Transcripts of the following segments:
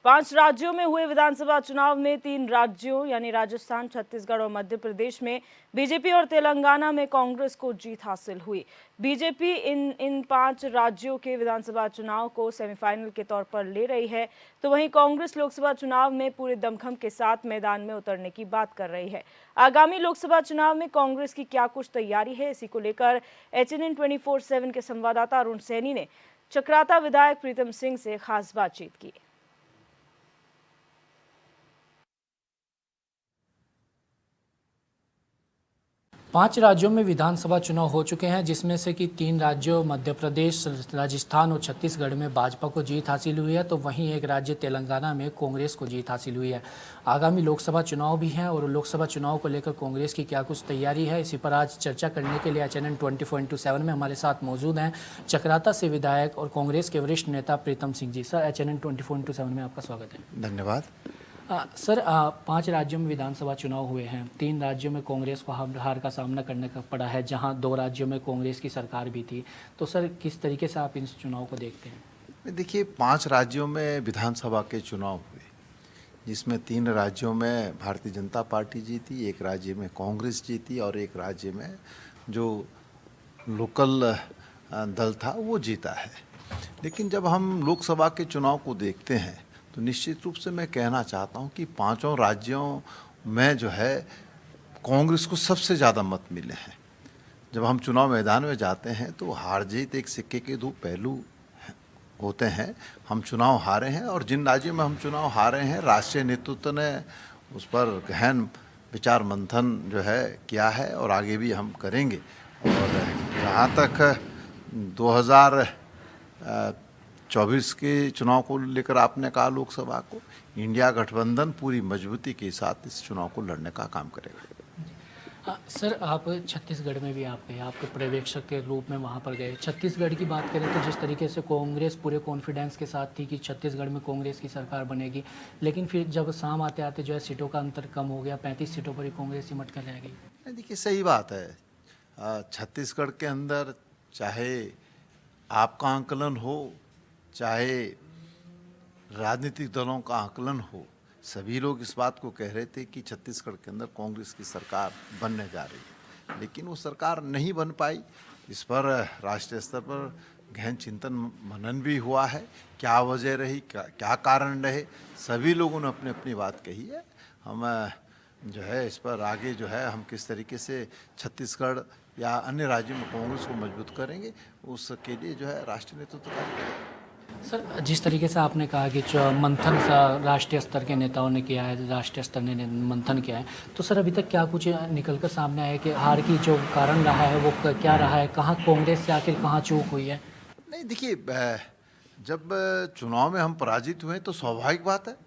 5 राज्यों में हुए विधानसभा चुनाव में 3 राज्यों यानी राजस्थान, छत्तीसगढ़ और मध्य प्रदेश में बीजेपी और तेलंगाना में कांग्रेस को जीत हासिल हुई। बीजेपी इन 5 राज्यों के विधानसभा चुनाव को सेमीफाइनल के तौर पर ले रही है, तो वहीं कांग्रेस लोकसभा चुनाव में पूरे दमखम के साथ मैदान में उतरने की बात कर रही है। आगामी लोकसभा चुनाव में कांग्रेस की क्या कुछ तैयारी है, इसी को लेकर HNN 24/7 के संवाददाता अरुण सैनी ने चक्राता विधायक प्रीतम सिंह से खास बातचीत की। 5 राज्यों में विधानसभा चुनाव हो चुके हैं, जिसमें से कि 3 राज्यों मध्य प्रदेश, राजस्थान और छत्तीसगढ़ में भाजपा को जीत हासिल हुई है, तो वहीं एक राज्य तेलंगाना में कांग्रेस को जीत हासिल हुई है। आगामी लोकसभा चुनाव भी हैं और लोकसभा चुनाव को लेकर कांग्रेस की क्या कुछ तैयारी है, इसी पर आज चर्चा करने के लिए HNN 24/7 में हमारे साथ मौजूद हैं चक्राता से विधायक और कांग्रेस के वरिष्ठ नेता प्रीतम सिंह जी। सर, HNN 24/7 में आपका स्वागत है। धन्यवाद। सर, 5 राज्यों में विधानसभा चुनाव हुए हैं। 3 राज्यों में कांग्रेस को हार का सामना करने का पड़ा है, जहां 2 राज्यों में कांग्रेस की सरकार भी थी। तो सर, किस तरीके से आप इन चुनाव को देखते हैं? देखिए, 5 राज्यों में विधानसभा के चुनाव हुए, जिसमें 3 राज्यों में भारतीय जनता पार्टी जीती, एक राज्य में कांग्रेस जीती और एक राज्य में जो लोकल दल था वो जीता है। लेकिन जब हम लोकसभा के चुनाव को देखते हैं तो निश्चित रूप से मैं कहना चाहता हूं कि 5 राज्यों में जो है कांग्रेस को सबसे ज़्यादा मत मिले हैं। जब हम चुनाव मैदान में जाते हैं तो हार जीत एक सिक्के के 2 पहलू होते हैं। हम चुनाव हारे हैं और जिन राज्यों में हम चुनाव हारे हैं, राष्ट्रीय नेतृत्व ने उस पर गहन विचार मंथन जो है किया है और आगे भी हम करेंगे। और जहाँ तक 2024 के चुनाव को लेकर आपने कहा, लोकसभा को इंडिया गठबंधन पूरी मजबूती के साथ इस चुनाव को लड़ने का काम करेगा। सर, आप छत्तीसगढ़ में भी आप गए, आपके पर्यवेक्षक के रूप में वहां पर गए। छत्तीसगढ़ की बात करें तो जिस तरीके से कांग्रेस पूरे कॉन्फिडेंस के साथ थी कि छत्तीसगढ़ में कांग्रेस की सरकार बनेगी, लेकिन फिर जब शाम आते आते जो है सीटों का अंतर कम हो गया, 35 सीटों पर ही कांग्रेस सिमट कर रह गई। देखिए, सही बात है। छत्तीसगढ़ के अंदर चाहे आपका आंकलन हो, चाहे राजनीतिक दलों का आंकलन हो, सभी लोग इस बात को कह रहे थे कि छत्तीसगढ़ के अंदर कांग्रेस की सरकार बनने जा रही है, लेकिन वो सरकार नहीं बन पाई। इस पर राष्ट्रीय स्तर पर गहन चिंतन मनन भी हुआ है। क्या वजह रही, क्या कारण रहे, सभी लोगों ने अपनी अपनी बात कही है। हम जो है इस पर आगे जो है हम किस तरीके से छत्तीसगढ़ या अन्य राज्यों में कांग्रेस को मजबूत करेंगे, उसके लिए जो है राष्ट्रीय नेतृत्व कार्य करेगा। सर, जिस तरीके से आपने कहा कि जो मंथन राष्ट्रीय स्तर के नेताओं ने किया है, राष्ट्रीय स्तर ने मंथन किया है, तो सर अभी तक क्या कुछ निकल कर सामने आया कि हार की जो कारण रहा है वो क्या रहा है? कहाँ कांग्रेस से आखिर कहाँ चूक हुई है? नहीं, देखिए, जब चुनाव में हम पराजित हुए तो स्वाभाविक बात है,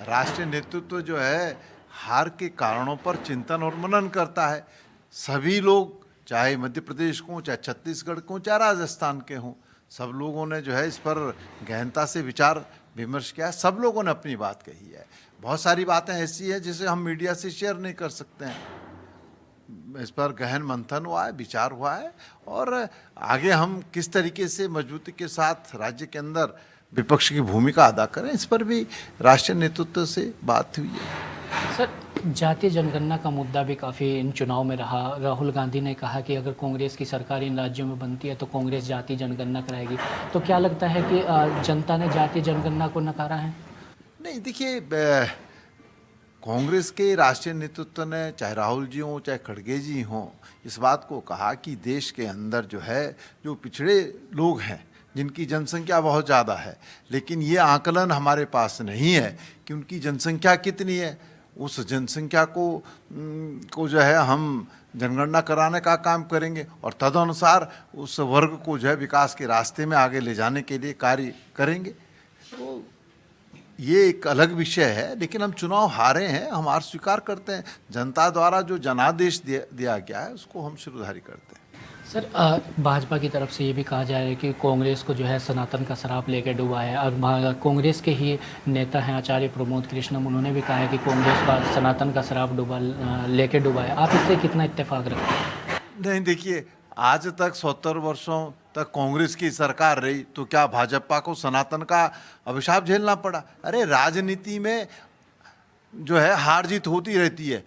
राष्ट्रीय नेतृत्व जो है हार के कारणों पर चिंतन और मनन करता है। सभी लोग, चाहे मध्य प्रदेश को, चाहे छत्तीसगढ़ को, चाहे राजस्थान के हों, सब लोगों ने जो है इस पर गहनता से विचार विमर्श किया। सब लोगों ने अपनी बात कही है। बहुत सारी बातें ऐसी हैं जिसे हम मीडिया से शेयर नहीं कर सकते हैं। इस पर गहन मंथन हुआ है, विचार हुआ है और आगे हम किस तरीके से मजबूती के साथ राज्य के अंदर विपक्ष की भूमिका अदा करें, इस पर भी राष्ट्रीय नेतृत्व से बात हुई है। सर, जातीय जनगणना का मुद्दा भी काफ़ी इन चुनाव में रहा। राहुल गांधी ने कहा कि अगर कांग्रेस की सरकार इन राज्यों में बनती है तो कांग्रेस जातीय जनगणना कराएगी। तो क्या लगता है कि जनता ने जातीय जनगणना को नकारा है? नहीं, देखिए, कांग्रेस के राष्ट्रीय नेतृत्व ने, चाहे राहुल जी हों चाहे खड़गे जी हों, इस बात को कहा कि देश के अंदर जो है जो पिछड़े लोग हैं, जिनकी जनसंख्या बहुत ज़्यादा है, लेकिन ये आकलन हमारे पास नहीं है कि उनकी जनसंख्या कितनी है। उस जनसंख्या को जो है हम जनगणना कराने का काम करेंगे और तदनुसार उस वर्ग को जो है विकास के रास्ते में आगे ले जाने के लिए कार्य करेंगे। तो ये एक अलग विषय है, लेकिन हम चुनाव हारे हैं, हम हार स्वीकार करते हैं। जनता द्वारा जो जनादेश दिया गया है उसको हम शिरोधारी करते हैं। सर, भाजपा की तरफ से ये भी कहा जा रहा है कि कांग्रेस को जो है सनातन का शराब लेकर डुबा है और कांग्रेस के ही नेता हैं आचार्य प्रमोद कृष्णम, उन्होंने भी कहा है कि कांग्रेस का सनातन का शराब लेकर डुबा है। आप इससे कितना इत्तेफाक रखते हैं? नहीं, देखिए, आज तक 70 वर्षों तक कांग्रेस की सरकार रही तो क्या भाजपा को सनातन का अभिशाप झेलना पड़ा? अरे राजनीति में जो है हार जीत होती रहती है।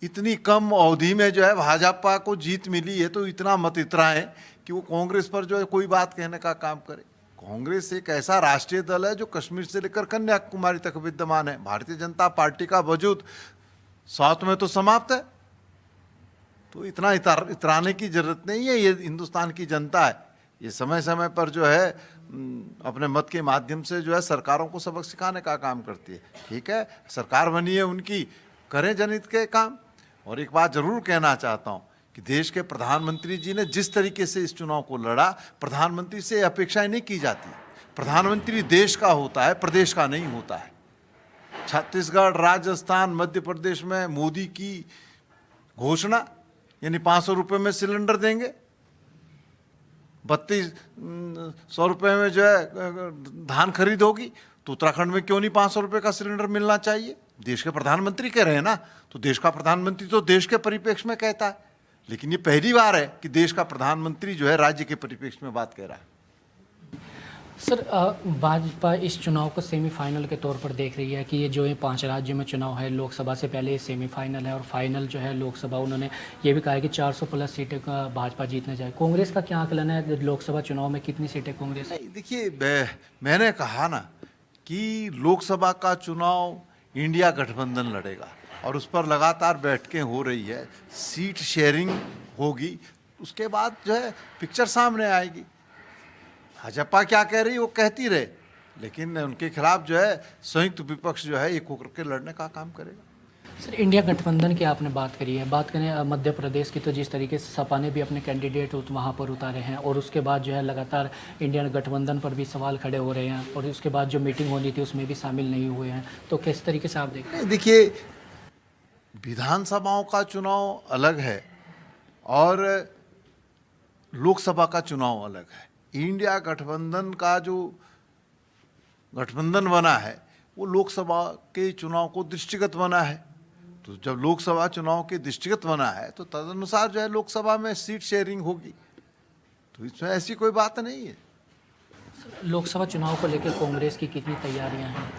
इतनी कम अवधि में जो है भाजपा को जीत मिली है तो इतना मत इतराएं कि वो कांग्रेस पर जो है कोई बात कहने का काम करे। कांग्रेस एक ऐसा राष्ट्रीय दल है जो कश्मीर से लेकर कन्याकुमारी तक विद्यमान है। भारतीय जनता पार्टी का वजूद साउथ में तो समाप्त है, तो इतना इतराने की जरूरत नहीं है। ये हिंदुस्तान की जनता है, ये समय समय पर जो है अपने मत के माध्यम से जो है सरकारों को सबक सिखाने का काम करती है। ठीक है, सरकार बनी है उनकी, करें जनहित के काम। और एक बात जरूर कहना चाहता हूँ कि देश के प्रधानमंत्री जी ने जिस तरीके से इस चुनाव को लड़ा, प्रधानमंत्री से अपेक्षाएं नहीं की जाती। प्रधानमंत्री देश का होता है, प्रदेश का नहीं होता है। छत्तीसगढ़, राजस्थान, मध्य प्रदेश में मोदी की घोषणा यानी 500 रुपये में सिलेंडर देंगे, 3200 रुपये में जो है धान खरीद होगी, तो उत्तराखंड में क्यों नहीं 500 रुपये का सिलेंडर मिलना चाहिए? देश के प्रधानमंत्री कह रहे हैं ना, तो देश का प्रधानमंत्री तो देश के परिप्रेक्ष्य में कहता है। लेकिन ये पहली बार है कि देश का प्रधानमंत्री जो है राज्य के परिप्रेक्ष्य में बात कह रहा है। सर, भाजपा इस चुनाव को सेमीफाइनल के तौर पर देख रही है कि ये जो ये 5 राज्यों में चुनाव है, लोकसभा से पहले ये सेमीफाइनल है और फाइनल जो है लोकसभा। उन्होंने ये भी कहा है कि 400 प्लस सीटें का भाजपा जीतने जाए। कांग्रेस का क्या आकलन है, लोकसभा चुनाव में कितनी सीटें कांग्रेस? देखिए, मैंने कहा ना कि लोकसभा का चुनाव इंडिया गठबंधन लड़ेगा और उस पर लगातार बैठकें हो रही है, सीट शेयरिंग होगी, उसके बाद जो है पिक्चर सामने आएगी। भाजपा क्या कह रही है वो कहती रहे, लेकिन उनके खिलाफ जो है संयुक्त विपक्ष जो है एक होकर के लड़ने का काम करेगा। सर, इंडिया गठबंधन की आपने बात करी है, बात करें मध्य प्रदेश की, तो जिस तरीके से सपा ने भी अपने कैंडिडेट वहाँ पर उतारे हैं और उसके बाद जो है लगातार इंडिया गठबंधन पर भी सवाल खड़े हो रहे हैं और उसके बाद जो मीटिंग होनी थी उसमें भी शामिल नहीं हुए हैं, तो किस तरीके से आप देखते हैं? देखिए, विधानसभाओं का चुनाव अलग है और लोकसभा का चुनाव अलग है। इंडिया गठबंधन का जो गठबंधन बना है वो लोकसभा के चुनाव को दृष्टिगत बना है। तो जब लोकसभा चुनाव के दृष्टिगत बना है तो तदनुसार जो है लोकसभा में सीट शेयरिंग होगी, तो इसमें ऐसी कोई बात नहीं है। लोकसभा चुनाव को लेकर कांग्रेस की कितनी तैयारियां हैं?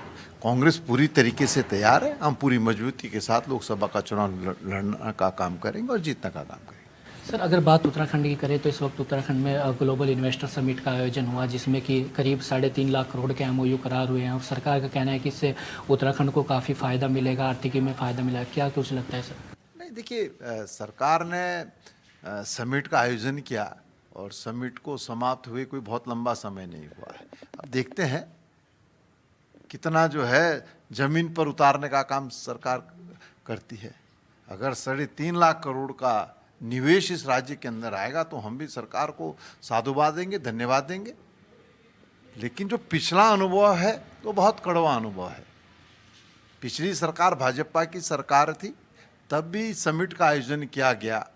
कांग्रेस पूरी तरीके से तैयार है। हम पूरी मजबूती के साथ लोकसभा का चुनाव लड़ने का काम करेंगे और जीतने का काम करेंगे। सर, अगर बात उत्तराखंड की करें तो इस वक्त उत्तराखंड में ग्लोबल इन्वेस्टर समिट का आयोजन हुआ, जिसमें कि करीब 3.5 लाख करोड़ के MOU करार हुए हैं और सरकार का कहना है कि इससे उत्तराखंड को काफ़ी फ़ायदा मिलेगा, आर्थिकी में फ़ायदा मिलेगा। क्या कुछ लगता है सर? नहीं, देखिए, सरकार ने समिट का आयोजन किया और समिट को समाप्त हुए कोई बहुत लंबा समय नहीं हुआ है। अब देखते हैं कितना जो है ज़मीन पर उतारने का काम सरकार करती है। अगर 3.5 लाख करोड़ का निवेश इस राज्य के अंदर आएगा तो हम भी सरकार को साधुवाद देंगे, धन्यवाद देंगे। लेकिन जो पिछला अनुभव है तो बहुत कड़वा अनुभव है। पिछली सरकार भाजपा की सरकार थी, तब भी समिट का आयोजन किया गया,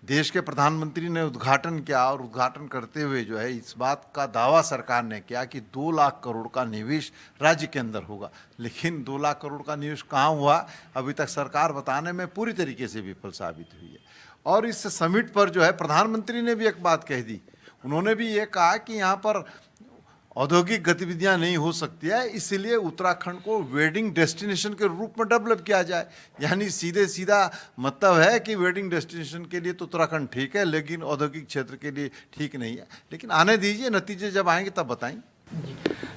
देश के प्रधानमंत्री ने उद्घाटन किया और उद्घाटन करते हुए जो है इस बात का दावा सरकार ने किया कि 2 लाख करोड़ का निवेश राज्य के अंदर होगा। लेकिन 2 लाख करोड़ का निवेश कहाँ हुआ, अभी तक सरकार बताने में पूरी तरीके से विफल साबित हुई है। और इस समिट पर जो है प्रधानमंत्री ने भी एक बात कह दी, उन्होंने भी ये कहा कि यहाँ पर औद्योगिक गतिविधियां नहीं हो सकती है, इसलिए उत्तराखंड को वेडिंग डेस्टिनेशन के रूप में डेवलप किया जाए। यानी सीधे सीधा मतलब है कि वेडिंग डेस्टिनेशन के लिए तो उत्तराखंड ठीक है, लेकिन औद्योगिक क्षेत्र के लिए ठीक नहीं है। लेकिन आने दीजिए, नतीजे जब आएंगे तब बताएंगे।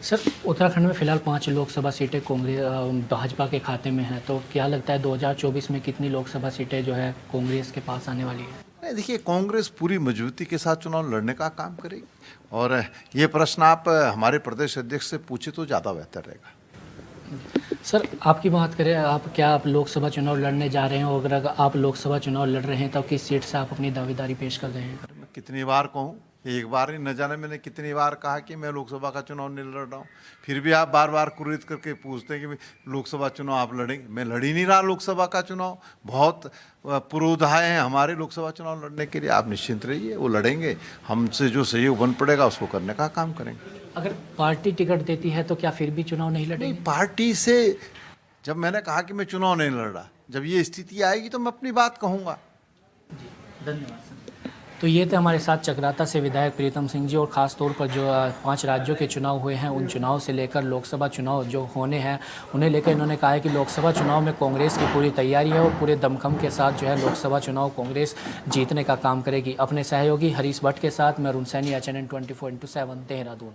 सर, उत्तराखंड में फिलहाल 5 लोकसभा सीटें कांग्रेस भाजपा के खाते में हैं, तो क्या लगता है 2024 में कितनी लोकसभा सीटें जो है कांग्रेस के पास आने वाली है? देखिए, कांग्रेस पूरी मजबूती के साथ चुनाव लड़ने का काम करेगी और ये प्रश्न आप हमारे प्रदेश अध्यक्ष से पूछे तो ज़्यादा बेहतर रहेगा। सर, आपकी बात करें, आप लोकसभा चुनाव लड़ने जा रहे हैं और अगर आप लोकसभा चुनाव लड़ रहे हैं तो किस सीट से आप अपनी दावेदारी पेश कर रहे हैं? मैं कितनी बार कहूँ, एक बार ही न जाने मैंने कितनी बार कहा कि मैं लोकसभा का चुनाव नहीं लड़ रहा हूँ, फिर भी आप बार बार कुरित करके पूछते हैं कि लोकसभा चुनाव आप लड़ेंगे। मैं लड़ ही नहीं रहा लोकसभा का चुनाव। बहुत पूर्वाधार हैं हमारे लोकसभा चुनाव लड़ने के लिए, आप निश्चिंत रहिए, वो लड़ेंगे। हमसे जो सहयोग बन पड़ेगा उसको करने का काम करेंगे। अगर पार्टी टिकट देती है तो क्या फिर भी चुनाव नहीं लड़ेंगे? नहीं, पार्टी से जब मैंने कहा कि मैं चुनाव नहीं लड़ रहा, जब ये स्थिति आएगी तो मैं अपनी बात कहूँगा। धन्यवाद सर। तो ये थे हमारे साथ चकराता से विधायक प्रीतम सिंह जी, और ख़ास तौर पर जो 5 राज्यों के चुनाव हुए हैं उन चुनाव से लेकर लोकसभा चुनाव जो होने हैं उन्हें लेकर इन्होंने कहा है कि लोकसभा चुनाव में कांग्रेस की पूरी तैयारी है और पूरे दमखम के साथ जो है लोकसभा चुनाव कांग्रेस जीतने का काम करेगी। अपने सहयोगी हरीश भट्ट के साथ मैं अरुण सैनी, HNN 24/7 देहरादून।